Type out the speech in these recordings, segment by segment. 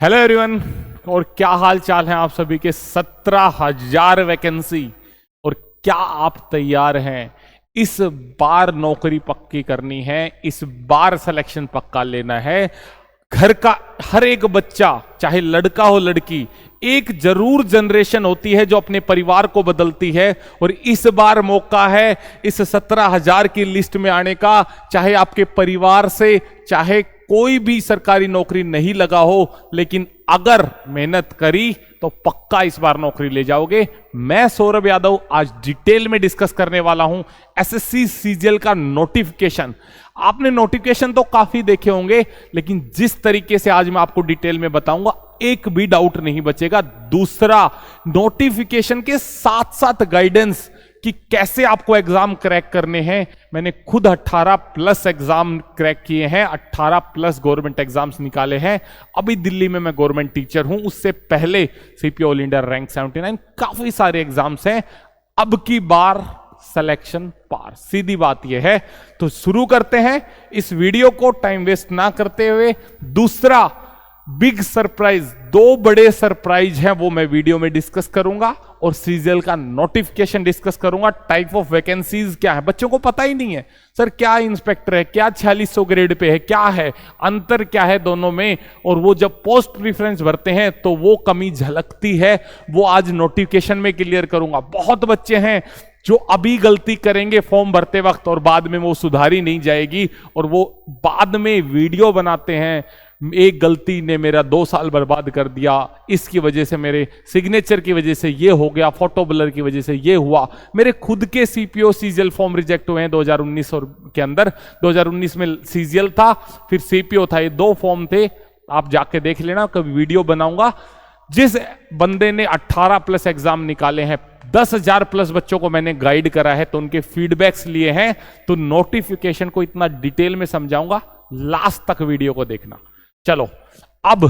Hello everyone. और क्या हाल चाल है आप सभी के। 17,000 वैकेंसी। और क्या आप तैयार हैं? इस बार नौकरी पक्की करनी है, इस बार सिलेक्शन पक्का लेना है। घर का हर एक बच्चा, चाहे लड़का हो लड़की, एक जरूर जनरेशन होती है जो अपने परिवार को बदलती है। और इस बार मौका है इस 17,000 की लिस्ट में आने का। चाहे आपके परिवार से चाहे कोई भी सरकारी नौकरी नहीं लगा हो, लेकिन अगर मेहनत करी तो पक्का इस बार नौकरी ले जाओगे। मैं सौरभ यादव आज डिटेल में डिस्कस करने वाला हूं एसएससी सीजीएल का नोटिफिकेशन। आपने नोटिफिकेशन तो काफी देखे होंगे, लेकिन जिस तरीके से आज मैं आपको डिटेल में बताऊंगा एक भी डाउट नहीं बचेगा। दूसरा, नोटिफिकेशन के साथ साथ गाइडेंस कि कैसे आपको एग्जाम क्रैक करने हैं। मैंने खुद 18+ एग्जाम क्रैक किए हैं, 18+ गवर्नमेंट एग्जाम्स निकाले हैं। अभी दिल्ली में मैं गवर्नमेंट टीचर हूं, उससे पहले सीपीओ ऑल इंडिया रैंक 79, काफी सारे एग्जाम्स हैं। अब की बार सिलेक्शन पार, सीधी बात यह है। तो शुरू करते हैं इस वीडियो को टाइम वेस्ट ना करते हुए। दूसरा बिग सरप्राइज, 2 बड़े सरप्राइज हैं, वो मैं वीडियो में डिस्कस करूंगा। और सीजीएल का नोटिफिकेशन डिस्कस करूंगा। टाइप ऑफ वैकेंसीज क्या है, बच्चों को पता ही नहीं है सर क्या इंस्पेक्टर है, क्या 4600 ग्रेड पे है, क्या है अंतर, क्या है दोनों में। और वो जब पोस्ट प्रीफरेंस भरते हैं तो वो कमी झलकती है, वो आज नोटिफिकेशन में क्लियर करूंगा। बहुत बच्चे हैं जो अभी गलती करेंगे फॉर्म भरते वक्त और बाद में वो सुधारी नहीं जाएगी, और वो बाद में वीडियो बनाते हैं, एक गलती ने मेरा 2 साल बर्बाद कर दिया, इसकी वजह से मेरे सिग्नेचर की वजह से ये हो गया, फोटो ब्लर की वजह से ये हुआ। मेरे खुद के सीपीओ सीजीएल फॉर्म रिजेक्ट हुए हैं 2019 और के अंदर। 2019 में सीजीएल था, फिर सीपीओ था, ये 2 फॉर्म थे। आप जाके देख लेना, कभी वीडियो बनाऊंगा। जिस बंदे ने 18+ एग्जाम निकाले हैं, 10,000+ बच्चों को मैंने गाइड करा है, तो उनके फीडबैक्स लिए हैं। तो नोटिफिकेशन को इतना डिटेल में समझाऊंगा, लास्ट तक वीडियो को देखना। चलो, अब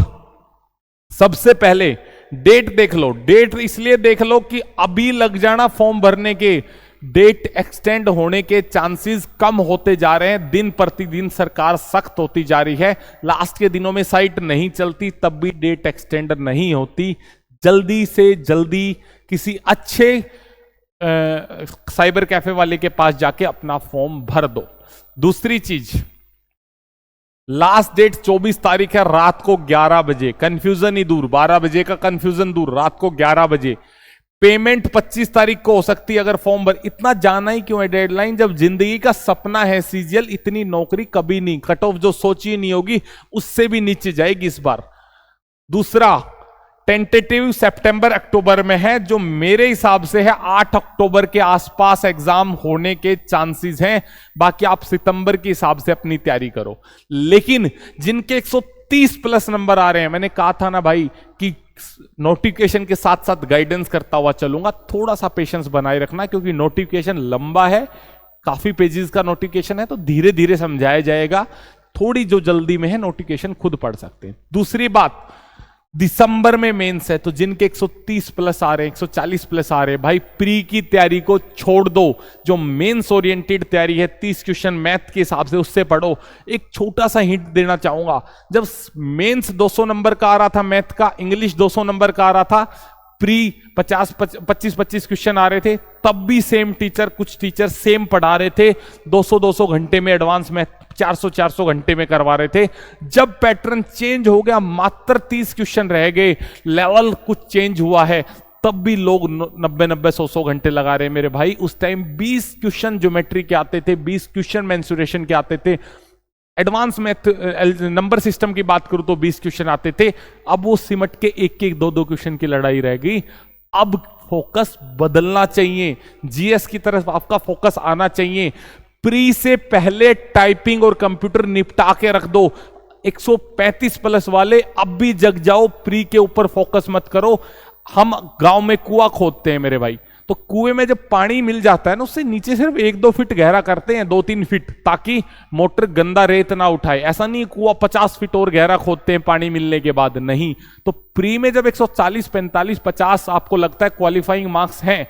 सबसे पहले डेट देख लो। डेट इसलिए देख लो कि अभी लग जाना फॉर्म भरने के, डेट एक्सटेंड होने के चांसेस कम होते जा रहे हैं। दिन प्रतिदिन सरकार सख्त होती जा रही है। लास्ट के दिनों में साइट नहीं चलती, तब भी डेट एक्सटेंड नहीं होती। जल्दी से जल्दी किसी अच्छे साइबर कैफे वाले के पास जाके अपना फॉर्म भर दो। दूसरी चीज, लास्ट डेट 24 तारीख है, रात को 11 बजे। कंफ्यूजन ही दूर, 12 बजे का कंफ्यूजन दूर, रात को 11 बजे। पेमेंट 25 तारीख को हो सकती है अगर फॉर्म भर। इतना जाना ही क्यों है डेडलाइन, जब जिंदगी का सपना है सीजीएल। इतनी नौकरी कभी नहीं, कट ऑफ जो सोची नहीं होगी उससे भी नीचे जाएगी इस बार। दूसरा, टेंटेटिव सितंबर अक्टूबर में है, जो मेरे हिसाब से है 8 अक्टूबर के आसपास एग्जाम होने के चांसेस हैं। बाकी आप सितंबर के हिसाब से अपनी तैयारी करो। लेकिन जिनके 130+ नंबर आ रहे हैं, मैंने कहा था ना भाई कि नोटिफिकेशन के साथ साथ गाइडेंस करता हुआ चलूंगा। थोड़ा सा पेशेंस बनाए रखना, क्योंकि नोटिफिकेशन लंबा है, काफी पेजेस का नोटिफिकेशन है, तो धीरे धीरे समझाया जाएगा। थोड़ी जो जल्दी में है नोटिफिकेशन खुद पढ़ सकते हैं। दूसरी बात, दिसंबर में मेंस है, तो जिनके 130+ आ रहे हैं, 140+ आ रहे हैं, भाई प्री की तैयारी को छोड़ दो। जो मेंस ओरिएंटेड तैयारी है, 30 क्वेश्चन मैथ के हिसाब से उससे पढ़ो। एक छोटा सा हिंट देना चाहूंगा, जब मेंस 200 नंबर का आ रहा था मैथ का, इंग्लिश 200 नंबर का आ रहा था, प्री 25 क्वेश्चन आ रहे थे, तब भी सेम टीचर, कुछ टीचर सेम पढ़ा रहे थे। 200 घंटे में एडवांस मैथ 400 घंटे में करवा रहे थे। जब पैटर्न चेंज हो गया, मात्र 30 क्वेश्चन रह गए, लेवल कुछ चेंज हुआ है, तब भी लोग 90 100 घंटे लगा रहे हैं मेरे भाई। उस टाइम 20 क्वेश्चन ज्योमेट्री के आते थे, 20 क्वेश्चन मेंसुरेशन के आते थे। एडवांस मैथ नंबर सिस्टम की बात करूं तो 20 क्वेश्चन आते थे। अब वो सिमट के 1-1 2-2 क्वेश्चन की लड़ाई रह गई। अब फोकस बदलना चाहिए, जीएस की तरफ आपका फोकस आना चाहिए। प्री से पहले टाइपिंग और कंप्यूटर निपटा के रख दो। 135+ वाले अब भी जग जाओ, प्री के ऊपर फोकस मत करो। हम गांव में कुआं खोदते हैं मेरे भाई, तो कुएं में जब पानी मिल जाता है ना, उससे नीचे सिर्फ 1-2 फीट गहरा करते हैं, 2-3 फीट, ताकि मोटर गंदा रेत ना उठाए। ऐसा नहीं कुआं 50 फीट और गहरा खोदते हैं पानी मिलने के बाद, नहीं। तो प्री में जब 140, 45, 50 आपको लगता है क्वालिफाइंग मार्क्स हैं,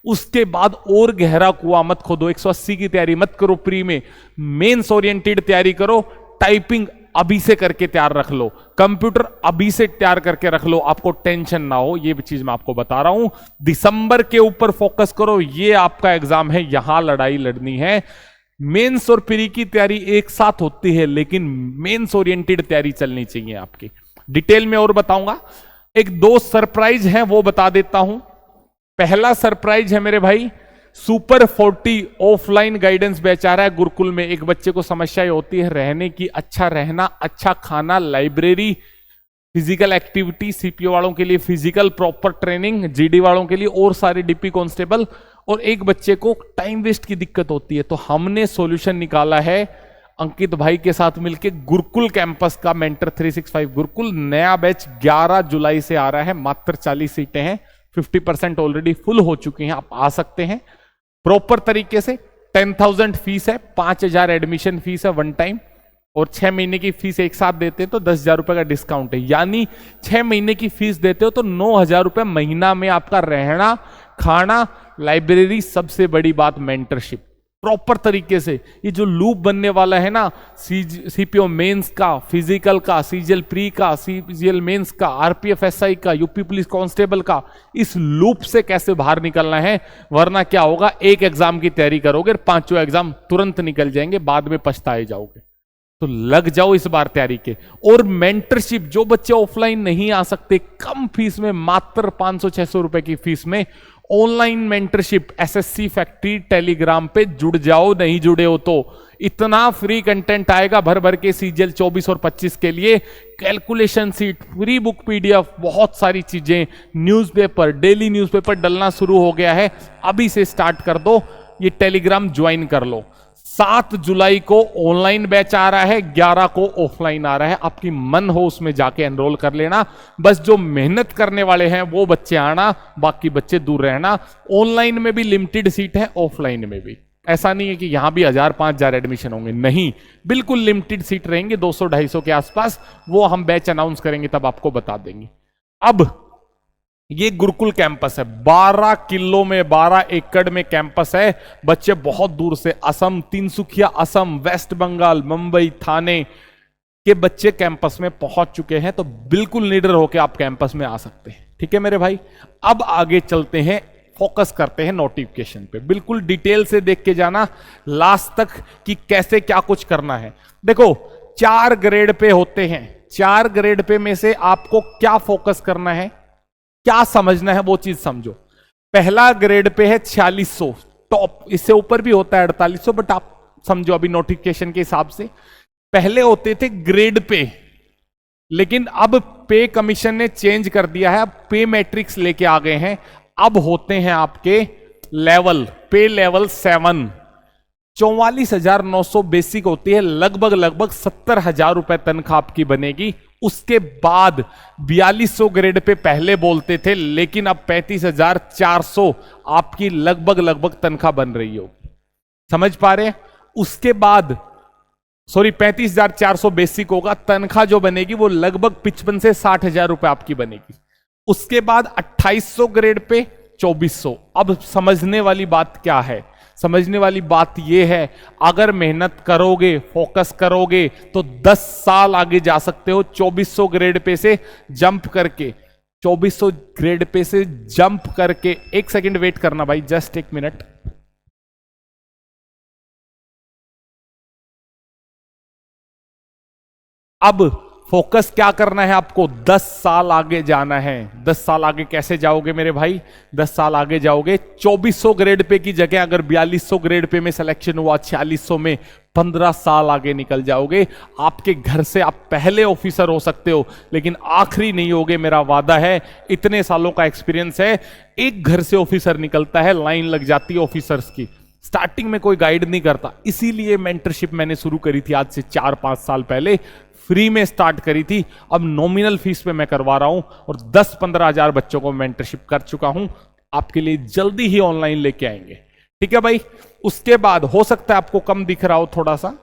उसके बाद और गहरा कुआं मत खोदो। 180 की तैयारी मत करो प्री में, मेंस ओरिएंटेड तैयारी करो। टाइपिंग अभी से करके तैयार रख लो, कंप्यूटर अभी से तैयार करके रख लो, आपको टेंशन ना हो। ये चीज मैं आपको बता रहा हूं, दिसंबर के ऊपर फोकस करो, ये आपका एग्जाम है, यहां लड़ाई लड़नी है। मेंस और प्री की तैयारी एक साथ होती है, लेकिन मेंस ओरिएंटेड तैयारी चलनी चाहिए आपकी। डिटेल में और बताऊंगा। एक दो सरप्राइज है वो बता देता हूं। पहला सरप्राइज है मेरे भाई, सुपर 40 ऑफलाइन गाइडेंस बैच आ रहा है गुरुकुल में। एक बच्चे को समस्या होती है रहने की, अच्छा रहना, अच्छा खाना, लाइब्रेरी, फिजिकल एक्टिविटी, सीपीओ वालों के लिए फिजिकल प्रॉपर ट्रेनिंग, जीडी वालों के लिए और सारे डीपी कांस्टेबल, और एक बच्चे को टाइम वेस्ट की दिक्कत होती है। तो हमने सॉल्यूशन निकाला है अंकित भाई के साथ मिलकर, गुरुकुल कैंपस का मेंटर 365 गुरुकुल। नया बैच 11 जुलाई से आ रहा है, मात्र 40 सीटें हैं, 50% ऑलरेडी फुल हो चुकी हैं, आप आ सकते हैं प्रॉपर तरीके से। 10,000 फीस है, 5,000 एडमिशन फीस है वन टाइम, और 6 महीने की फीस एक साथ देते हैं तो 10,000 रुपए का डिस्काउंट है। यानी 6 महीने की फीस देते हो तो 9,000 रुपए महीना में आपका रहना, खाना, लाइब्रेरी, सबसे बड़ी बात मेंटरशिप प्रॉपर तरीके से। ये जो लूप बनने वाला है ना, सीपीओ मेंस का, फिजिकल का, सीजीएल प्री का, सीजीएल मेंस का, आरपीएफ एसआई का, यूपी पुलिस कांस्टेबल का, इस लूप से कैसे बाहर निकलना है। वरना क्या होगा, एक एग्जाम की तैयारी करोगे, पांचों एग्जाम तुरंत निकल जाएंगे, बाद में पछताए जाओगे। तो लग जाओ इस बार तैयारी के। और मेंटरशिप, जो बच्चे ऑफलाइन नहीं आ सकते, कम फीस में, मात्र 500-600 रुपए की फीस में online mentorship SSC factory Telegram पे जुड़ जाओ। नहीं जुड़े हो तो इतना फ्री कंटेंट आएगा भर भर के सीजीएल 24 और 25 के लिए, calculation seat, free book PDF, बहुत सारी चीजें, न्यूज़पेपर, डेली न्यूज़पेपर डलना शुरू हो गया है, अभी से स्टार्ट कर दो, ये टेलीग्राम ज्वाइन कर लो। 7 जुलाई को ऑनलाइन बैच आ रहा है, 11 को ऑफलाइन आ रहा है, आपकी मन हो उसमें जाके एनरोल कर लेना। बस जो मेहनत करने वाले हैं वो बच्चे आना, बाकी बच्चे दूर रहना। ऑनलाइन में भी लिमिटेड सीट है, ऑफलाइन में भी। ऐसा नहीं है कि यहां भी 1,000-5,000 एडमिशन होंगे, नहीं, बिल्कुल लिमिटेड सीट रहेंगे, 200-250 के आसपास। वो हम बैच अनाउंस करेंगे तब आपको बता देंगे। अब ये गुरुकुल कैंपस है, 12 किलो में, 12 एकड़ में कैंपस है। बच्चे बहुत दूर से, असम, तिनसुकिया असम, वेस्ट बंगाल, मुंबई, थाने के बच्चे कैंपस में पहुंच चुके हैं। तो बिल्कुल निडर होकर आप कैंपस में आ सकते हैं। ठीक है मेरे भाई, अब आगे चलते हैं, फोकस करते हैं नोटिफिकेशन पे। बिल्कुल डिटेल से देख के जाना लास्ट तक कि कैसे क्या कुछ करना है। देखो 4 ग्रेड पे होते हैं, 4 ग्रेड पे में से आपको क्या फोकस करना है, क्या समझना है, वो चीज समझो। पहला ग्रेड पे है 4600 टॉप, इससे ऊपर भी होता है 4800, बट आप समझो अभी नोटिफिकेशन के हिसाब से। पहले होते थे ग्रेड पे, लेकिन अब पे कमीशन ने चेंज कर दिया है, अब पे मैट्रिक्स लेके आ गए हैं। अब होते हैं आपके लेवल, पे लेवल 7। 44,900 बेसिक होती है, लगभग 70,000 रुपए तनख्वाह आपकी बनेगी। उसके बाद 4200 ग्रेड पे पहले बोलते थे, लेकिन अब 35,400 आपकी लगभग तनख्वाह बन रही हो। समझ पा रहे हैं? उसके बाद 35,400 बेसिक होगा, तनख्वाह जो बनेगी वो लगभग 55 से 60,000 रुपए आपकी बनेगी। उसके बाद 2800 ग्रेड पे 2400। अब समझने वाली बात क्या है, समझने वाली बात यह है, अगर मेहनत करोगे, फोकस करोगे तो 10 साल आगे जा सकते हो। 2400 ग्रेड पे से जंप करके, 2400 ग्रेड पे से जंप करके, एक सेकंड वेट करना भाई, जस्ट एक मिनट। अब फोकस क्या करना है आपको, 10 साल आगे जाना है। 10 साल आगे कैसे जाओगे मेरे भाई, 10 साल आगे जाओगे, 2400 ग्रेड पे की जगह अगर 4200 ग्रेड पे में सिलेक्शन हुआ, 4600 में, 15 साल आगे निकल जाओगे। आपके घर से आप पहले ऑफिसर हो सकते हो, लेकिन आखिरी नहीं होगे, मेरा वादा है। इतने सालों का एक्सपीरियंस है, एक घर से ऑफिसर निकलता है, लाइन लग जाती है ऑफिसर्स की, स्टार्टिंग में कोई गाइड नहीं करता। इसीलिए मेंटरशिप मैंने शुरू करी थी आज से 4-5 साल पहले, फ्री में स्टार्ट करी थी, अब नॉमिनल फीस पे मैं करवा रहा हूं, और 10-15 हजार बच्चों को मेंटरशिप कर चुका हूं। आपके लिए जल्दी ही ऑनलाइन लेके आएंगे। ठीक है भाई, उसके बाद हो सकता है आपको कम दिख रहा हो, थोड़ा सा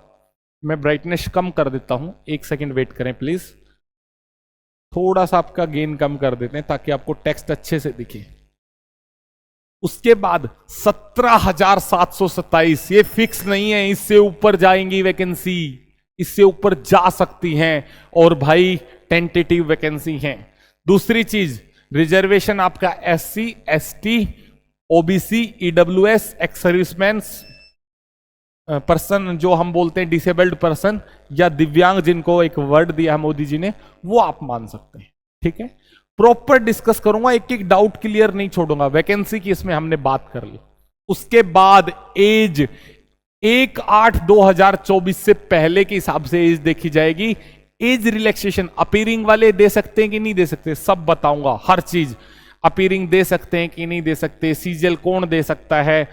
मैं ब्राइटनेस कम कर देता हूं, एक सेकंड वेट करें प्लीज। थोड़ा सा आपका गेन कम कर देते हैं ताकि आपको टेक्स्ट अच्छे से दिखे। उसके बाद 17,727, ये फिक्स नहीं है, इससे ऊपर जाएंगी वैकेंसी, इससे ऊपर जा सकती हैं और भाई टेंटेटिव वैकेंसी हैं। दूसरी चीज, रिजर्वेशन आपका SC ST OBC EWS ex serviceman person, जो हम बोलते हैं डिसेबल्ड पर्सन या दिव्यांग, जिनको एक वर्ड दिया है मोदी जी ने, वो आप मान सकते हैं। ठीक है, प्रॉपर डिस्कस करूंगा, एक एक डाउट क्लियर नहीं छोड़ूंगा। वैकेंसी की इसमें हमने बात कर ली। उसके बाद एज 1/8/2024 से पहले के हिसाब से एज देखी जाएगी। एज रिलैक्सेशन अपीयरिंग वाले दे सकते हैं कि नहीं दे सकते, सब बताऊंगा। हर चीज अपीयरिंग दे सकते हैं कि नहीं दे सकते, सीजीएल कौन दे सकता है,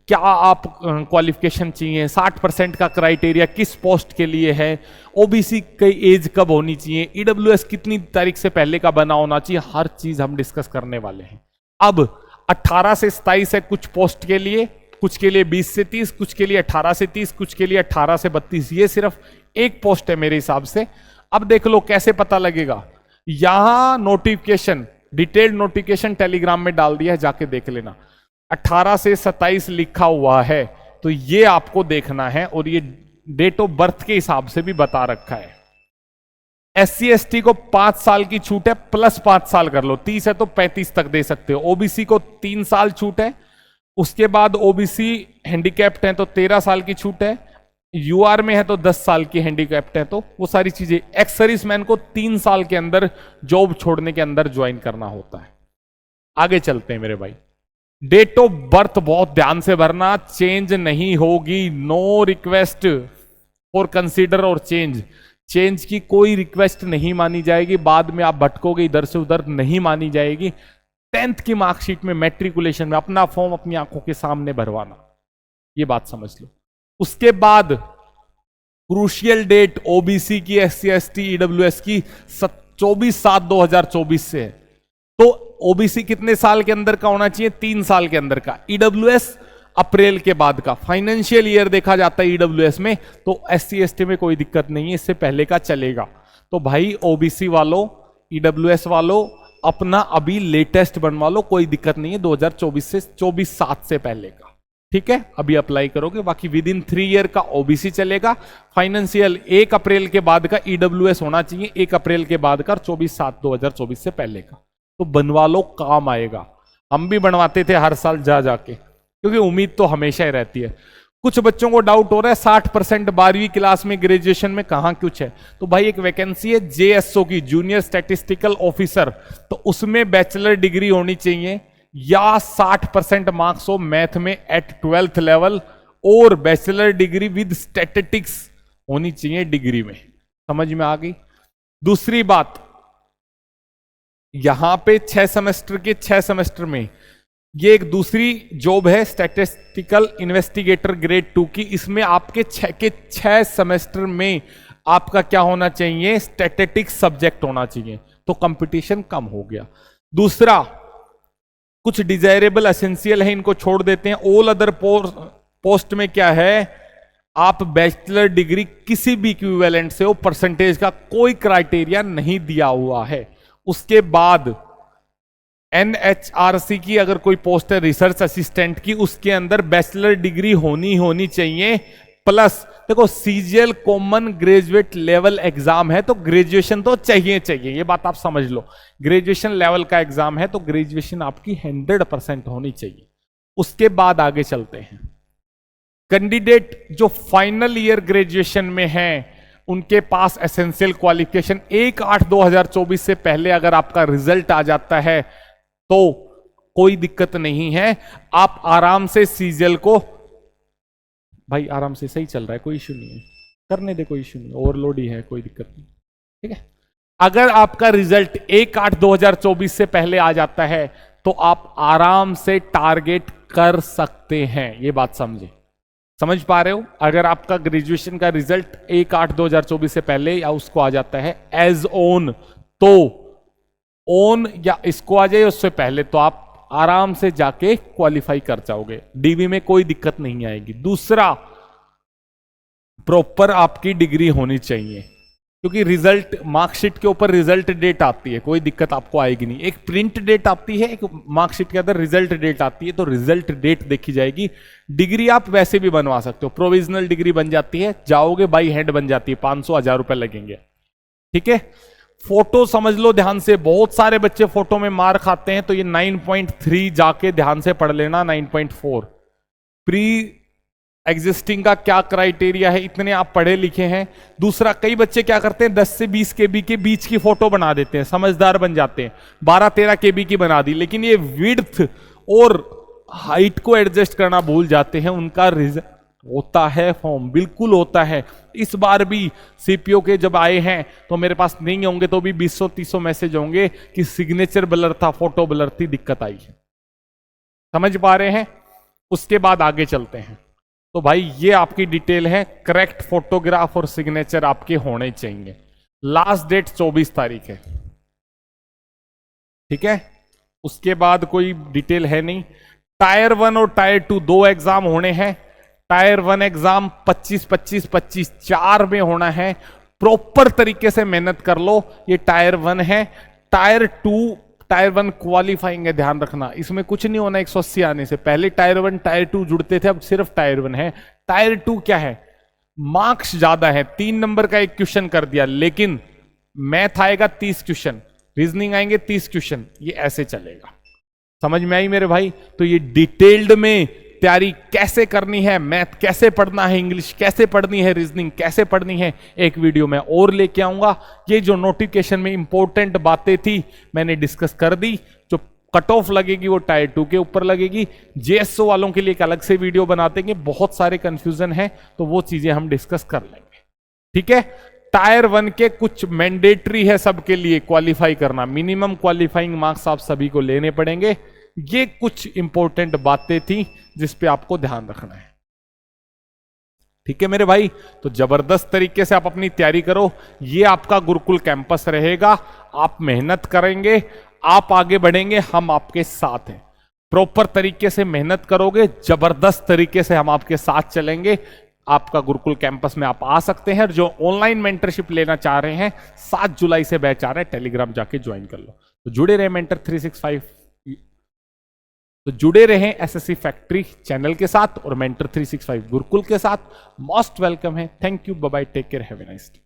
क्या आप क्वालिफिकेशन चाहिए, 60% का क्राइटेरिया किस पोस्ट के लिए है, ओबीसी की एज कब होनी चाहिए, ईडब्ल्यूएस कितनी तारीख से पहले का बना होना चाहिए, हर चीज हम डिस्कस करने वाले हैं। अब 18 से 27 है कुछ पोस्ट के लिए, कुछ के लिए 20 से 30, कुछ के लिए 18 से 30, कुछ के लिए 18 से 32। ये सिर्फ एक पोस्ट है मेरे हिसाब से। अब देख लो कैसे पता लगेगा। यहां नोटिफिकेशन, डिटेल्ड नोटिफिकेशन टेलीग्राम में डाल दिया है, जाके देख लेना। 18 से 27 लिखा हुआ है, तो ये आपको देखना है, और ये डेट ऑफ बर्थ के हिसाब से भी बता रखा है। SC ST को 5 साल की छूट है, प्लस 5 साल कर लो, 30 है तो 35 तक दे सकते हो। ओबीसी को 3 साल छूट है, उसके बाद ओबीसी हैंडीकैप्ड है तो 13 साल की छूट है, यूआर में है तो 10 साल की हैंडीकैप्ड है, तो वो सारी चीजें। एक्स सर्विसमैन को 3 साल के अंदर जॉब छोड़ने के अंदर ज्वाइन करना होता है। आगे चलते हैं मेरे भाई। डेट ऑफ बर्थ बहुत ध्यान से भरना, चेंज नहीं होगी। नो रिक्वेस्ट फॉर कंसीडर और चेंज, चेंज की कोई रिक्वेस्ट नहीं मानी जाएगी। बाद में आप भटकोगे इधर से उधर, नहीं मानी जाएगी। 10th की मार्कशीट में, मैट्रिकुलेशन में अपना फॉर्म अपनी आंखों के सामने भरवाना, ये बात समझ लो। उसके बाद क्रूशियल डेट ओबीसी की, SC ST EWS की 24/7/2024 से है। तो ओबीसी कितने साल के अंदर का होना चाहिए? 3 साल के अंदर का। EWS अप्रैल के बाद का। फाइनेंशियल ईयर देखा जाता है EWS में, तो SC ST में कोई दिक्कत नहीं है, इससे पहले का चलेगा। तो भाई ओबीसी वालों, EWS वालों, अपना अभी लेटेस्ट बनवा लो, कोई दिक्कत नहीं है। 2024 से 24/7 से पहले का, ठीक है, अभी अप्लाई करोगे। बाकी विद इन 3 ईयर का ओबीसी चलेगा। फाइनेंशियल 1 अप्रैल के बाद का EWS होना चाहिए, 1 अप्रैल के बाद का, 24/7/2024 से पहले का। तो बनवा लो, काम आएगा। हम भी बनवाते थे हर साल जा जाके, क्योंकि उम्मीद तो हमेशा ही रहती है। कुछ बच्चों को डाउट हो रहा है 60% 12वीं क्लास में ग्रेजुएशन में कहां कुछ है, तो भाई एक वैकेंसी है JSO की, जूनियर स्टैटिस्टिकल ऑफिसर, तो उसमें बैचलर डिग्री होनी चाहिए, या 60% मार्क्स हो मैथ में एट 12th लेवल, और बैचलर डिग्री विद स्टैटिस्टिक्स होनी चाहिए डिग्री में। समझ में आ गई? दूसरी बात, यहां पे 6 सेमेस्टर के 6 सेमेस्टर में ये एक दूसरी जॉब है, स्टैटिस्टिकल इन्वेस्टिगेटर ग्रेड 2 की। इसमें आपके 6 सेमेस्टर में आपका क्या होना चाहिए? स्टैटिस्टिक्स सब्जेक्ट होना चाहिए, तो कंपटीशन कम हो गया। दूसरा, कुछ डिजायरेबल एसेंशियल है, इनको छोड़ देते हैं। ऑल अदर पोस्ट में क्या है? आप बैचलर डिग्री किसी भी इक्विवेलेंट से हो, परसेंटेज का कोई क्राइटेरिया नहीं दिया हुआ है। उसके बाद NHRC की अगर कोई पोस्ट है रिसर्च असिस्टेंट की, उसके अंदर बैचलर डिग्री होनी चाहिए, प्लस देखो CGL common graduate level exam है, तो ग्रेजुएशन तो चाहिए, ये बात आप समझ लो। ग्रेजुएशन लेवल का एग्जाम है, तो ग्रेजुएशन आपकी 100% होनी चाहिए। उसके बाद आगे चलते हैं। कैंडिडेट जो फाइनल ईयर ग्रेजुएशन में है, उनके पास एसेंशियल क्वालिफिकेशन 1/8/2024 से पहले अगर आपका रिजल्ट आ जाता है तो कोई दिक्कत नहीं है, आप आराम से CGL को, भाई आराम से, सही चल रहा है, कोई इश्यू नहीं है, करने दे, कोई इश्यू नहीं, ओवरलोड ही है, कोई दिक्कत नहीं, ठीक है। अगर आपका रिजल्ट 1/8/2024 से पहले आ जाता है तो आप आराम से टारगेट कर सकते हैं, ये बात समझ पा रहे हो? अगर आपका ग्रेजुएशन का रिजल्ट 1/8/2024 से पहले या उसको आ जाता है एज ऑन, तो ऑन या इसको आ जाए उससे पहले, तो आप आराम से जाके क्वालिफाई कर जाओगे, डीवी में कोई दिक्कत नहीं आएगी। दूसरा, प्रॉपर आपकी डिग्री होनी चाहिए, क्योंकि रिजल्ट मार्कशीट के ऊपर रिजल्ट डेट आती है, कोई दिक्कत आपको आएगी नहीं। एक प्रिंट डेट आती है, एक मार्कशीट के अंदर रिजल्ट डेट आती है, तो रिजल्ट डेट देखी जाएगी। डिग्री आप वैसे भी बनवा सकते हो, प्रोविजनल डिग्री बन जाती है, जाओगे बाई हैंड बन जाती है, 500-1000 रुपए लगेंगे। ठीक है, फोटो समझ लो ध्यान से, बहुत सारे बच्चे फोटो में मार खाते हैं, तो ये 9.3 जाके ध्यान से पढ़ लेना, 9.4 प्री एग्जिस्टिंग का क्या क्राइटेरिया है, इतने आप पढ़े लिखे हैं। दूसरा, कई बच्चे क्या करते हैं 10 से 20 केबी के बीच की फोटो बना देते हैं, समझदार बन जाते हैं, 12-13 केबी की बना दी, लेकिन ये विड्थ और हाइट को एडजस्ट करना भूल जाते हैं। उनका रिजल्ट होता है फॉर्म, बिल्कुल होता है। इस बार भी सीपीओ के जब आए हैं तो मेरे पास नहीं होंगे तो भी 200-300 मैसेज होंगे कि सिग्नेचर ब्लर था, फोटो ब्लर थी, दिक्कत आई है। समझ पा रहे हैं? उसके बाद आगे चलते हैं। तो भाई ये आपकी डिटेल है, करेक्ट फोटोग्राफ और सिग्नेचर आपके होने चाहिए। लास्ट डेट 24 तारीख है। ठीक है, उसके बाद कोई डिटेल है नहीं। टायर 1 और टायर 2 दो एग्जाम होने हैं। टायर 1 एग्जाम 25-25-25 4 में होना है। प्रॉपर तरीके से मेहनत कर लो। ये टायर 1 है। टायर 1 क्वालिफाइंग है, ध्यान रखना, इसमें कुछ नहीं होना 180 आने से पहले। टायर 1 टायर 2 जुड़ते थे, अब सिर्फ टायर 1 है। टायर 2 क्या है, मार्क्स ज्यादा है, 3 नंबर का एक क्वेश्चन कर दिया, लेकिन मैथ आएगा 30 क्वेश्चन, रीजनिंग आएंगे 30 क्वेश्चन, ये ऐसे चलेगा। समझ में आई मेरे भाई? तो ये डिटेल्ड में तैयारी कैसे करनी है, मैथ कैसे पढ़ना है, इंग्लिश कैसे पढ़नी है, रीजनिंग कैसे पढ़नी है, एक वीडियो में और लेके आऊंगा। ये जो नोटिफिकेशन में इंपॉर्टेंट बातें थी मैंने डिस्कस कर दी। जो कट ऑफ लगेगी वो टायर 2 के ऊपर लगेगी। जेएसओ वालों के लिए एक अलग से वीडियो बना देंगे, बहुत सारे कंफ्यूजन है तो वो चीजें हम डिस्कस कर लेंगे। ठीक है, टायर 1 के कुछ मैंडेटरी है सबके लिए क्वालिफाई करना, मिनिमम क्वालिफाइंग मार्क्स आप सभी को लेने पड़ेंगे। ये कुछ इंपॉर्टेंट बातें थी जिस पे आपको ध्यान रखना है। ठीक है मेरे भाई, तो जबरदस्त तरीके से आप अपनी तैयारी करो। ये आपका गुरुकुल कैंपस रहेगा, आप मेहनत करेंगे, आप आगे बढ़ेंगे, हम आपके साथ हैं। प्रॉपर तरीके से मेहनत करोगे, जबरदस्त तरीके से हम आपके साथ चलेंगे। आपका गुरुकुल कैंपस में आप आ सकते हैं। जो ऑनलाइन मेंटरशिप लेना चाह रहे हैं 7 जुलाई से बैच आ रहा है, टेलीग्राम जाके ज्वाइन कर लो। तो जुड़े रहे मेंटर 365, तो जुड़े रहें एसएससी फैक्ट्री चैनल के साथ और मेंटर 365 गुरुकुल के साथ। मोस्ट वेलकम है। Thank you, bye bye, take care, have a nice day.